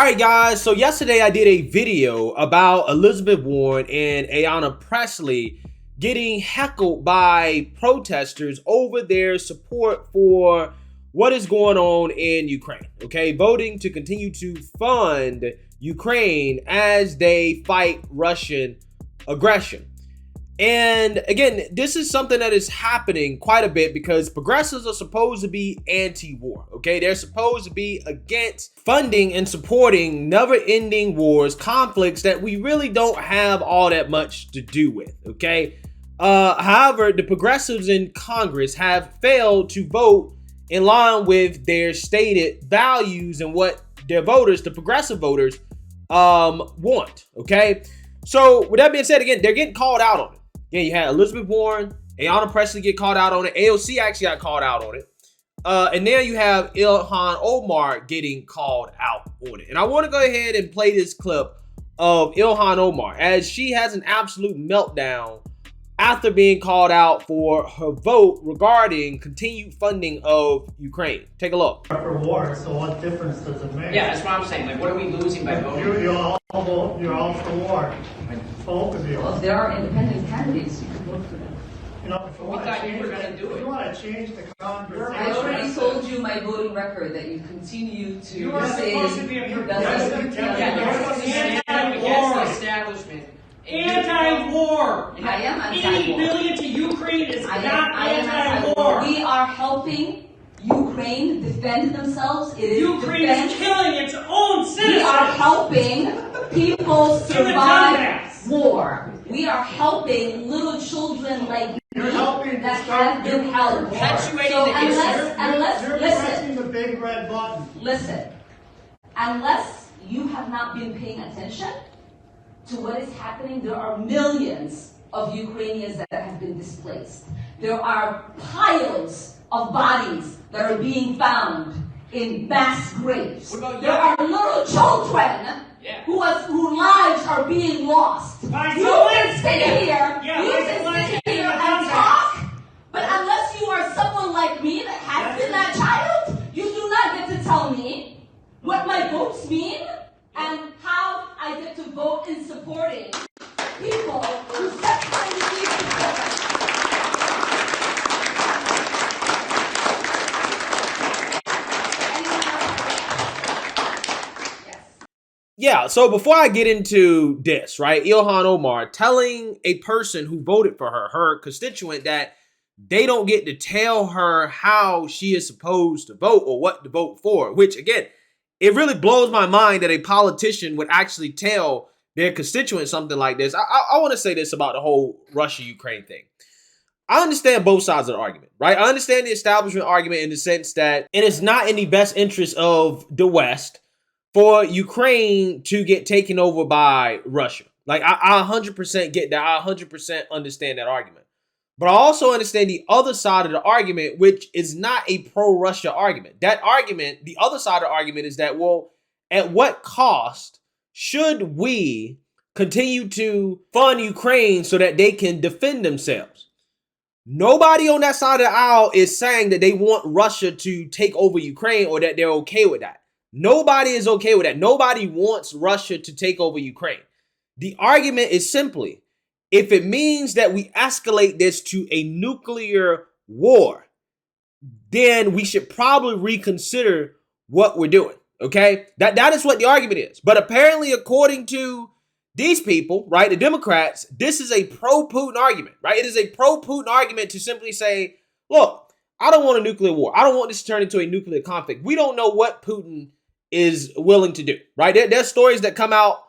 All right, guys. So yesterday I did a video about Elizabeth Warren and Ayanna Pressley getting heckled by protesters over their support for what is going on in Ukraine. Okay, voting to continue to fund Ukraine as they fight Russian aggression. And again, this is something that is happening quite a bit because progressives are supposed to be anti-war, okay? They're supposed to be against funding and supporting never-ending wars, conflicts that we really don't have all that much to do with, okay? However, the progressives in Congress have failed to vote in line with their stated values and what their voters, the progressive voters, want, okay? So with that being said, again, they're getting called out on it. Yeah, you had Elizabeth Warren, Ayanna Pressley get called out on it. AOC actually got called out on it. And then you have Ilhan Omar getting called out on it. And I want to go ahead and play this clip of Ilhan Omar as she has an absolute meltdown after being called out for her vote regarding continued funding of Ukraine. Take a look. For war, so what difference does it make? Yeah, that's what I'm saying. Like, what are we losing by voting? You're all for war. Both of you. Well, if there are independent candidates, you can vote for them. You know, if you We want thought to you change were gonna do if it. you want to change the conversation. I already told you my voting record that you continue to You are say supposed to be a doesn't progressive. tell Yeah, you. you're supposed to stand against the establishment. Anti-war. I am 80 anti-war. billion to Ukraine is I not am anti-war. We are helping Ukraine defend themselves. It is Ukraine is defense. killing its own We are citizens. helping people the survive Donbass. war. We are helping little children like me You're helping that to start have been your held. war. Perpetuating So the issue. unless You're listen. pressing the big red button. Listen, unless you have not been paying attention to what is happening, there are millions of Ukrainians that have been displaced. There are piles of bodies that are being found in mass graves. What about There are little children Yeah. whose lives are being lost. By You someone- can sit here, Yeah, you by can someone sit in here the and Donbass. talk, but unless you are someone like me that has been that child, you do not get to tell me what my votes mean and how I get to vote in supporting people who sexually abuse children. Anyone else? Yes. Yeah, so before I get into this, right, Ilhan Omar telling a person who voted for her constituent, that they don't get to tell her how she is supposed to vote or what to vote for, which again, it really blows my mind that a politician would actually tell their constituent something like this. I want to say this about the whole Russia-Ukraine thing. I understand both sides of the argument, right? I understand the establishment argument in the sense that it is not in the best interest of the West for Ukraine to get taken over by Russia. Like, I 100% get that. I 100% understand that argument. But I also understand the other side of the argument, which is not a pro-Russia argument. That argument, the other side of the argument is that, well, at what cost should we continue to fund Ukraine so that they can defend themselves? Nobody on that side of the aisle is saying that they want Russia to take over Ukraine or that they're okay with that. Nobody is okay with that. Nobody wants Russia to take over Ukraine. The argument is simply, if it means that we escalate this to a nuclear war, then we should probably reconsider what we're doing, okay? That is what the argument is. But apparently, according to these people, right, the Democrats, this is a pro-Putin argument, right? It is a pro-Putin argument to simply say, look, I don't want a nuclear war. I don't want this to turn into a nuclear conflict. We don't know what Putin is willing to do, right? There's stories that come out,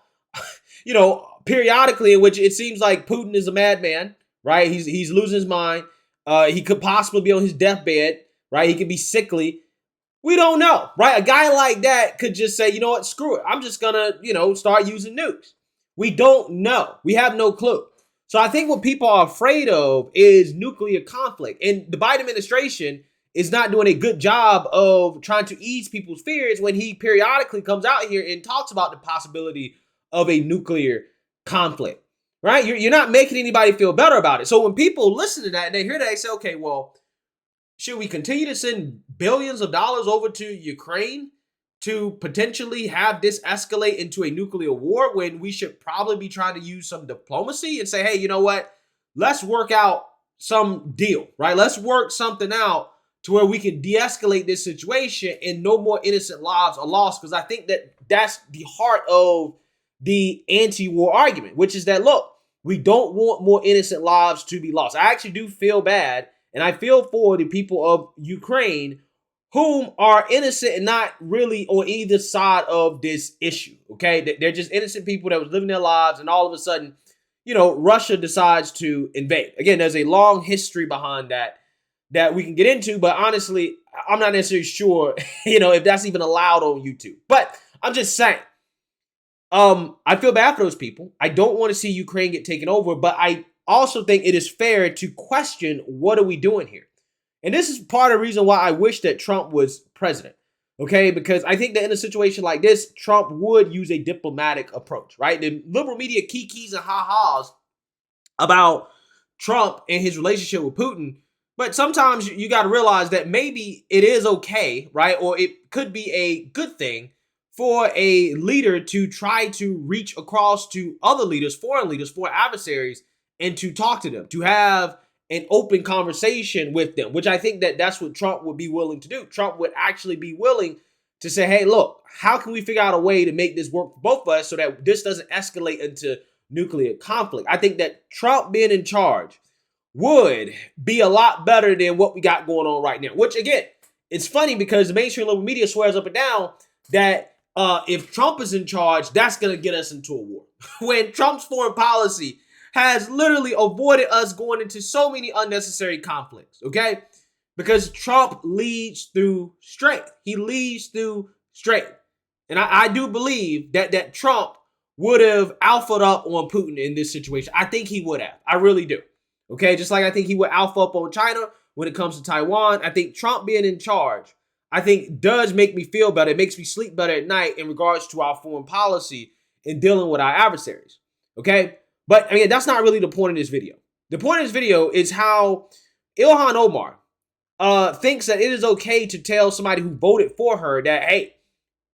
you know, periodically in which it seems like Putin is a madman, right? He's losing his mind. He could possibly be on his deathbed, right? He could be sickly. We don't know, right? A guy like that could just say, you know what, screw it. I'm just gonna, start using nukes. We don't know. We have no clue. So I think what people are afraid of is nuclear conflict. And the Biden administration is not doing a good job of trying to ease people's fears when he periodically comes out here and talks about the possibility of a nuclear conflict, right? You're not making anybody feel better about it. So when people listen to that and they hear that, they say, okay, well, should we continue to send billions of dollars over to Ukraine to potentially have this escalate into a nuclear war when we should probably be trying to use some diplomacy and say, hey, you know what? Let's work out some deal, right? Let's work something out to where we can de-escalate this situation and no more innocent lives are lost. Because I think that that's the heart of the anti-war argument, which is that, look, we don't want more innocent lives to be lost. I actually do feel bad, and I feel for the people of Ukraine whom are innocent and not really on either side of this issue, okay? They're just innocent people that was living their lives, and all of a sudden, you know, Russia decides to invade. Again, there's a long history behind that we can get into, but honestly, I'm not necessarily sure, you know, if that's even allowed on YouTube. But I'm just saying, I feel bad for those people. I don't want to see Ukraine get taken over, but I also think it is fair to question, what are we doing here? And this is part of the reason why I wish that Trump was president, okay? Because I think that in a situation like this, Trump would use a diplomatic approach, right? The liberal media kikis and ha-has about Trump and his relationship with Putin, but sometimes you got to realize that maybe it is okay, right? Or it could be a good thing for a leader to try to reach across to other leaders, foreign adversaries, and to talk to them, to have an open conversation with them, which I think that that's what Trump would be willing to do. Trump would actually be willing to say, hey, look, how can we figure out a way to make this work for both of us so that this doesn't escalate into nuclear conflict? I think that Trump being in charge would be a lot better than what we got going on right now, which, again, it's funny because the mainstream liberal media swears up and down that if Trump is in charge, that's going to get us into a war. When Trump's foreign policy has literally avoided us going into so many unnecessary conflicts, okay? Because Trump leads through strength. He leads through strength. And I do believe that Trump would have alphaed up on Putin in this situation. I think he would have. I really do. Okay? Just like I think he would alpha up on China when it comes to Taiwan. I think Trump being in charge, I think, does make me feel better. It makes me sleep better at night in regards to our foreign policy in dealing with our adversaries. Okay? But, I mean, that's not really the point of this video. The point of this video is how Ilhan Omar thinks that it is okay to tell somebody who voted for her that, hey,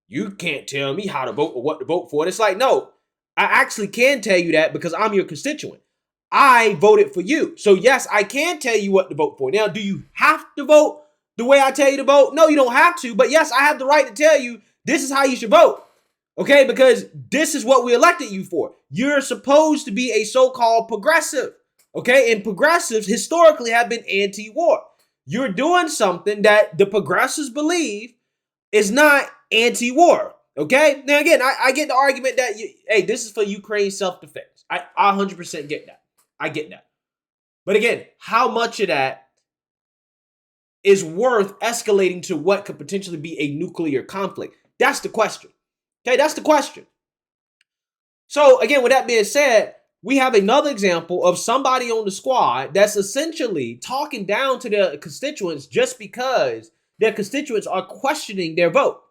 you can't tell me how to vote or what to vote for. And it's like, no, I actually can tell you that because I'm your constituent. I voted for you. So, yes, I can tell you what to vote for. Now, do you have to vote the way I tell you to vote? No, you don't have to. But, yes, I have the right to tell you this is how you should vote. Okay, because this is what we elected you for. You're supposed to be a so-called progressive. Okay, and progressives historically have been anti-war. You're doing something that the progressives believe is not anti-war. Okay, now again, I get the argument that, hey, this is for Ukraine's self-defense. I 100% get that. I get that. But again, how much of that is worth escalating to what could potentially be a nuclear conflict? That's the question. Okay, that's the question. So, again, with that being said, we have another example of somebody on the squad that's essentially talking down to their constituents just because their constituents are questioning their vote.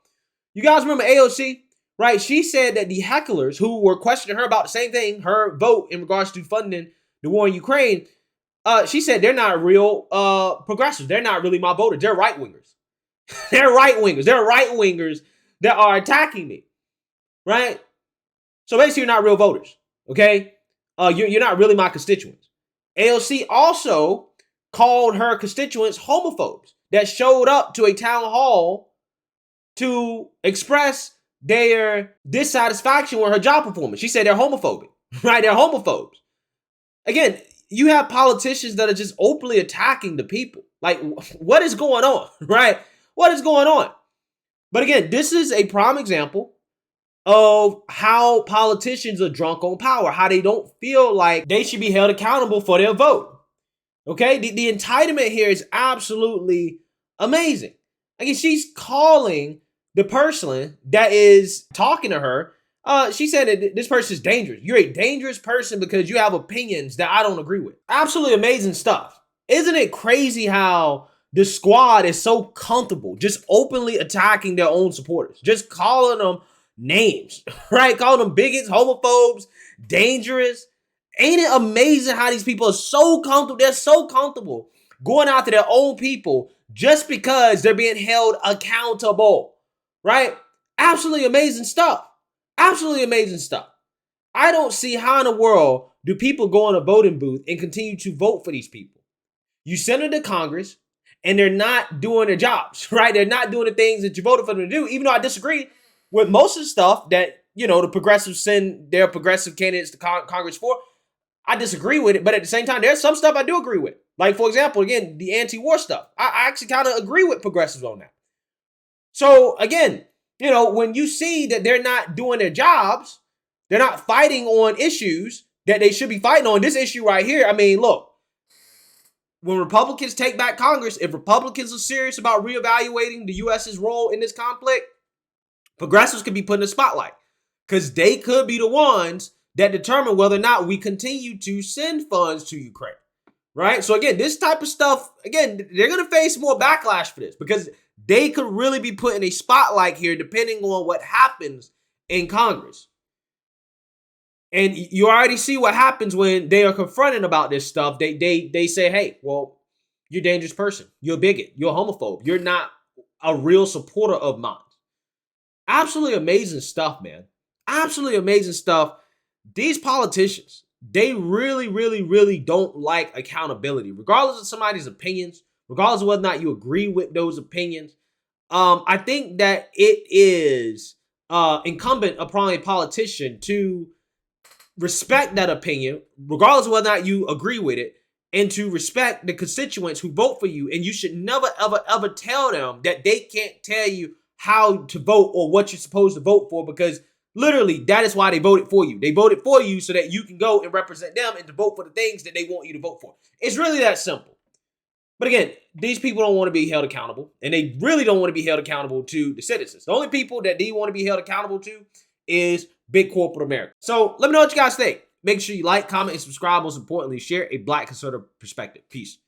You guys remember AOC, right? She said that the hecklers who were questioning her about the same thing, her vote in regards to funding the war in Ukraine, she said they're not real progressives. They're not really my voters. They're right-wingers. They're right-wingers. They're right-wingers that are attacking me. Right? So basically, you're not real voters, okay? You're not really my constituents. AOC also called her constituents homophobes that showed up to a town hall to express their dissatisfaction with her job performance. She said they're homophobic, right? They're homophobes. Again, you have politicians that are just openly attacking the people. Like, what is going on, right? What is going on? But again, this is a prime example of how politicians are drunk on power, how they don't feel like they should be held accountable for their vote. Okay? The entitlement here is absolutely amazing. Again, she's calling the person that is talking to her, she said that this person is dangerous. You're a dangerous person because you have opinions that I don't agree with. Absolutely amazing stuff. Isn't it crazy how the squad is so comfortable just openly attacking their own supporters, just calling them names, right? Calling them bigots, homophobes, dangerous. Ain't it amazing how these people are so comfortable? They're so comfortable going after their own people just because they're being held accountable, right? Absolutely amazing stuff. Absolutely amazing stuff. I don't see how in the world do people go in a voting booth and continue to vote for these people. You send them to Congress and they're not doing their jobs, right? They're not doing the things that you voted for them to do, even though I disagree with most of the stuff that, the progressives send their progressive candidates to Congress for. I disagree with it, but at the same time, there's some stuff I do agree with. Like, for example, again, the anti-war stuff. I actually kind of agree with progressives on that. So, again, when you see that they're not doing their jobs, they're not fighting on issues that they should be fighting on. This issue right here, I mean, look, when Republicans take back Congress, if Republicans are serious about reevaluating the U.S.'s role in this conflict, progressives could be put in the spotlight because they could be the ones that determine whether or not we continue to send funds to Ukraine, right? So again, this type of stuff, again, they're going to face more backlash for this because they could really be put in a spotlight here depending on what happens in Congress. And you already see what happens when they are confronted about this stuff. They say, hey, well, you're a dangerous person. You're a bigot. You're a homophobe. You're not a real supporter of mine. Absolutely amazing stuff, man. Absolutely amazing stuff. These politicians, they really, really, really don't like accountability, regardless of somebody's opinions, regardless of whether or not you agree with those opinions. I think that it is incumbent upon a politician to respect that opinion, regardless of whether or not you agree with it, and to respect the constituents who vote for you. And you should never, ever, ever tell them that they can't tell you how to vote or what you're supposed to vote for, because literally, that is why they voted for you. They voted for you so that you can go and represent them and to vote for the things that they want you to vote for. It's really that simple. But again, these people don't want to be held accountable, and they really don't want to be held accountable to the citizens. The only people that they want to be held accountable to is big corporate America. So let me know what you guys think. Make sure you like, comment, and subscribe. Most importantly, share a Black conservative perspective. Peace.